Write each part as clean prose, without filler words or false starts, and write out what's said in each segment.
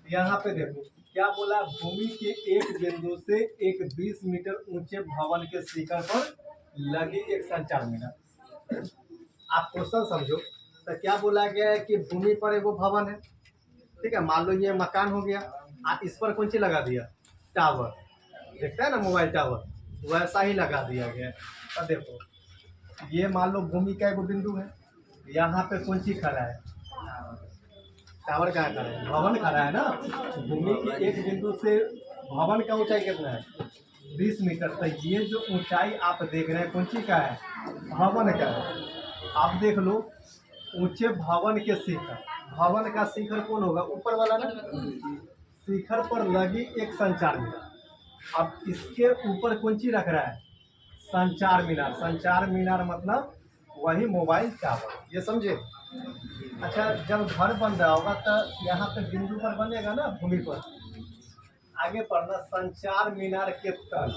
यहाँ पे देखो क्या बोला, भूमि के एक बिंदु से एक 20 मीटर ऊंचे भवन के शिखर पर लगी एक संचार मीनार। आप क्वेश्चन समझो, तो क्या बोला गया है कि भूमि पर एगो भवन है, ठीक है, मान लो ये मकान हो गया, इस पर कौन सी लगा दिया, टावर, देखता है ना मोबाइल टावर, वैसा ही लगा दिया गया है। अब देखो ये मान लो भूमि का एक बिंदु है, यहाँ पे कौन सी खड़ा है, टावर कहाँ खड़ा है, भवन खड़ा है ना। भूमि के एक बिंदु से भवन का ऊंचाई कितना है, 20 मीटर। तो ये जो ऊंचाई आप देख रहे हैं कौन सी का है, भवन का है। आप देख लो ऊंचे भवन के शिखर, भवन का शिखर कौन होगा, ऊपर वाला ना, शिखर पर लगी एक संचार मीनार। अब इसके ऊपर कौन सी रख रहा है, संचार मीनार। संचार मीनार मतलब वही मोबाइल टावर, ये समझे। अच्छा, जब घर बन रहा होगा तो यहाँ पे बिंदु पर बनेगा ना भूमि पर, आगे पढ़ना, संचार मीनार के तल,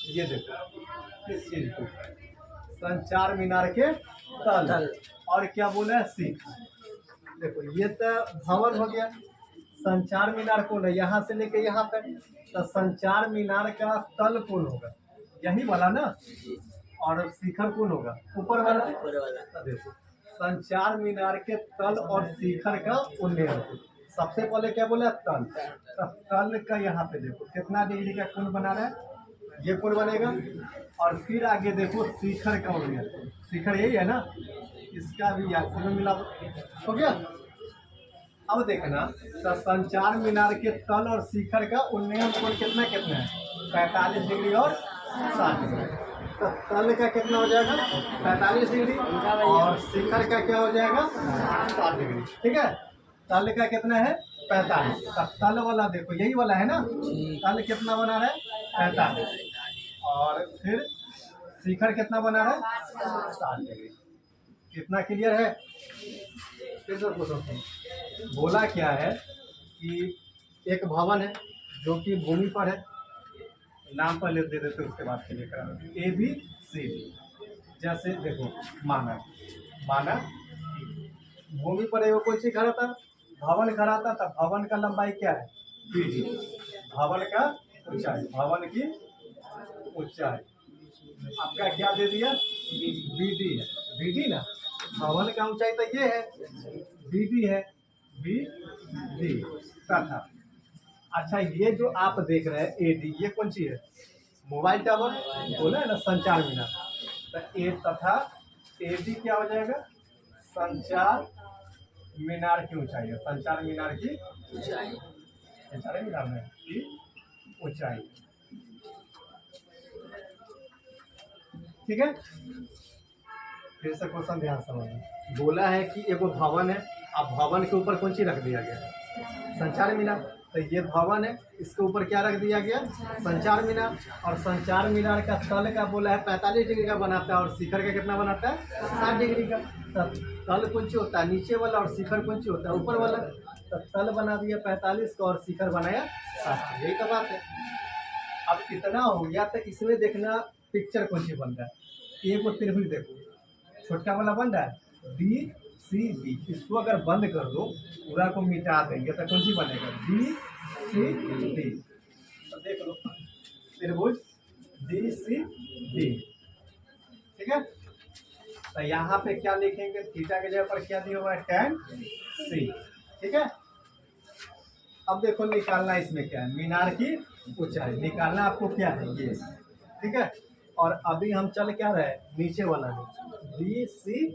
ये देखो इस चीज को, संचार मीनार के तल, और क्या बोला है, शिखर। देखो ये तो भवन हो गया, संचार मीनार कौन है, यहाँ से लेके यहाँ तक, तो संचार मीनार का तल कौन होगा, यही वाला ना, और शिखर कौन होगा, ऊपर वाला। तो देखो संचार मीनार के तल और शिखर का उल्लेख, सबसे पहले क्या बोला, तल। तो तल का यहाँ पे देखो कितना डिग्री का कोण बना रहा है, ये कोण बनेगा, और फिर आगे देखो शिखर का उल्लेख, शिखर यही है ना, इसका भी याद मिला हो गया। अब देखना, तो संचार मीनार के तल और शिखर का उन्नयन कोण कितना कितना है, 45 डिग्री और 60 डिग्री। तो तल का कितना हो जाएगा, 45 डिग्री, और शिखर का क्या हो जाएगा, 60 डिग्री, ठीक है। तल का कितना है, 45। तो तल वाला देखो यही वाला है ना, तल कितना बना रहा है, 45, और फिर शिखर कितना बना रहा है, 60 डिग्री। कितना क्लियर है, फिर से पूछो, बोला क्या है कि एक भवन है जो कि भूमि पर है, नाम पर दे देते उसके बाद के लिए ए बी सी डी। जैसे देखो माना माना भूमि पर एगो कोई चीज खड़ा था, भवन खड़ा था, तब भवन का लंबाई क्या है, बी डी, भवन का ऊंचाई, भवन की ऊंचाई आपका क्या दे दिया, बी डी है, बी डी ना, भवन का ऊंचाई तो ये है, बी डी है, बी डी तथा। अच्छा ये जो आप देख रहे हैं ए डी, ये कौन सी है, मोबाइल टावर, बोला है ना संचार मीनार। तो ए तथा ए डी क्या हो जाएगा, संचार मीनार की ऊंचाई है, संचार मीनार की ऊंचाई, संचार मीनार में की ऊंचाई, ठीक है। फिर से क्वेश्चन ध्यान समझना, बोला है कि एगो भवन है, अब भवन के ऊपर कौन सी रख दिया गया, संचार मीनार। तो ये भवन है, इसके ऊपर क्या रख दिया गया, संचार मीनार, और संचार मीनार का तल का बोला है 45 डिग्री का बनाता है, और शिखर का कितना बनाता है, 60 डिग्री का। तब तल कौन सी होता है, नीचे वाला, और शिखर कौन सी होता है, ऊपर वाला। तो तल बना दिया 45 का और शिखर बनाया 60, यही तो बात है। अब इतना हो गया, तो इसमें देखना पिक्चर कौन सी बन रहा है, एक को त्रिभुज देखो, छोटा वाला बन रहा है बी सी डी, इसको अगर बंद कर दो, पूरा को मिटा देंगे तो कौन सी बनेगा, बी सी डी। तो देख लो त्रिभुज बी सी डी, ठीक है। तो यहाँ पे क्या लिखेंगे, थीटा के जगह पर क्या दिया हुआ है, tan सी, ठीक है। अब देखो निकालना इसमें क्या है, मीनार की ऊंचाई निकालना आपको क्या है, ये, ठीक है। और अभी हम चल क्या रहे, नीचे वाला में, बी सी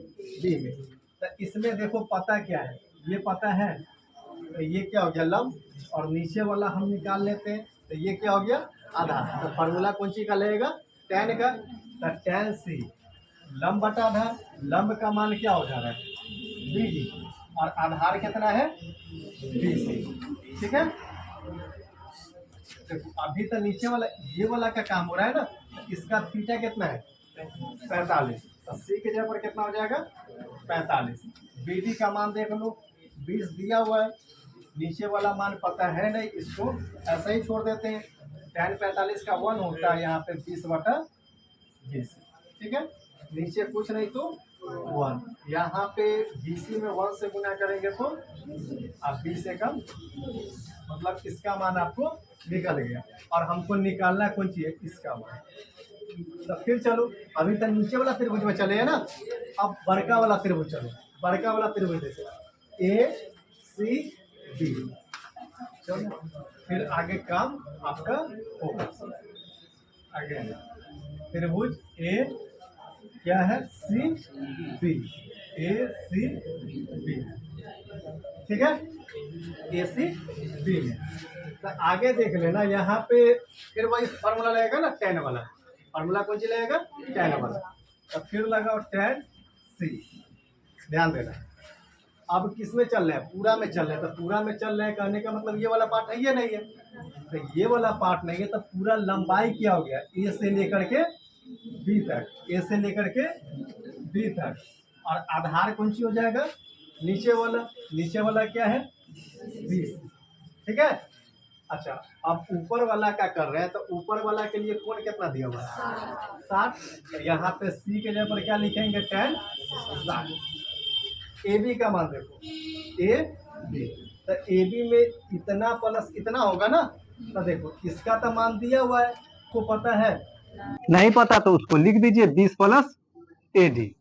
डी में। तो इसमें देखो पता क्या है, ये पता है, तो ये क्या हो गया, लंब, और नीचे वाला हम निकाल लेते हैं, तो ये क्या हो गया, आधार। तो फार्मूला कौन सी का लगेगा, tan का। तो tan सी लंब बटा आधार, लंब का मान क्या हो जा रहा है, बी डी, और आधार कितना है, बी सी, ठीक है। देखो अभी तो नीचे वाला ये वाला का काम हो रहा है ना, इसका थीटा कितना है, 45। तो सी के जगह पर कितना हो जाएगा, 45। बी डी का मान देख लो, 20 दिया हुआ है, नीचे वाला मान पता है नहीं, इसको ऐसे ही छोड़ देते हैं। tan 45 का 1 होता है यहाँ पे 20/20, ठीक है। नीचे कुछ नहीं तो 1, यहाँ पे BC में 1 से गुना करेंगे तो अब 20 से कम हो गया। मतलब इसका मान आपको निकल गया। और हमको निकालना कौन चीज, इसका मान। तो फिर चलो, अभी तक नीचे वाला त्रिभुज में चले हैं ना, अब बड़का वाला त्रिभुज चलो। बड़का वाला त्रिभुज देखो, ए सी बी। चलो फिर आगे काम आपका होगा। आगे त्रिभुज ए क्या है, सी बी, ए सी बी, ठीक है, ए सी बी में। तो आगे देख लेना यहाँ पे फिर वही फॉर्मूला लगेगा ना, टेन वाला फॉर्मूला कौन सी लगेगा, टेन वाला। तो फिर लगाओ टेन सी। ध्यान देना, अब किस में चल रहा है, पूरा में चल रहा है। तो पूरा में चल रहा है कहने का मतलब ये वाला पार्ट है, ये नहीं है। तो ये वाला पार्ट नहीं है, तो पूरा लंबाई क्या हो गया, ए से लेकर के बी तक, ए से लेकर के बी तक। और आधार कौन सी हो जाएगा, नीचे वाला। नीचे वाला क्या है, 20, ठीक है। अच्छा, अब ऊपर वाला क्या कर रहे हैं, तो ऊपर वाला के लिए कोण कितना दिया हुआ है, 60। यहाँ पे सी के जगह पर क्या लिखेंगे, 10 60। ए बी का मान देखो, ए बी, तो ए बी में इतना प्लस इतना होगा ना। तो देखो इसका तो मान दिया हुआ है, को पता है, नहीं पता तो उसको लिख दीजिए 20 प्लस ए डी।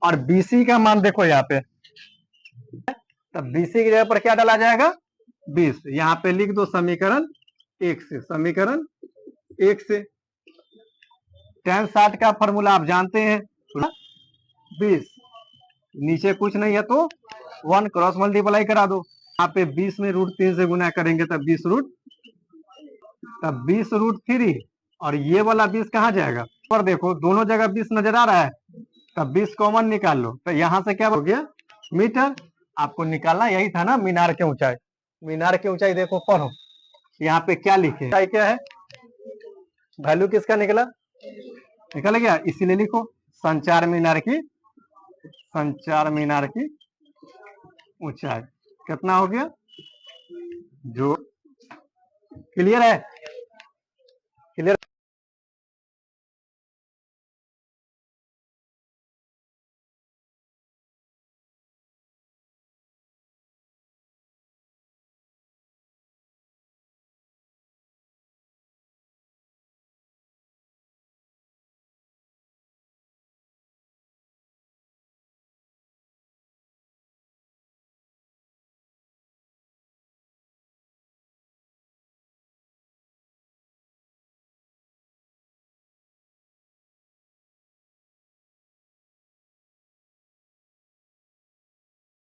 और बीसी का मान देखो यहाँ पे, तब बीसी की जगह पर क्या डाला जाएगा, 20। यहाँ पे लिख दो समीकरण 1 से, समीकरण 1 से। tan 60 का फॉर्मूला आप जानते हैं, 20, नीचे कुछ नहीं है तो 1 क्रॉस मल्टीप्लाई करा दो। यहाँ पे 20 में √3 से गुना करेंगे तब 20√3। और ये वाला 20 कहाँ जाएगा, पर देखो दोनों जगह 20 नजर आ रहा है, तब 20 कॉमन निकाल लो। तो यहाँ से क्या हो गया, मीटर। आपको निकालना यही था ना, मीनार की ऊंचाई। मीनार की ऊंचाई देखो पढ़ो, यहाँ पे क्या लिखे, ऊंचाई क्या है, वैल्यू किसका निकला, निकल गया, इसीलिए लिखो संचार मीनार की ऊंचाई कितना हो गया, जो क्लियर है, क्लियर।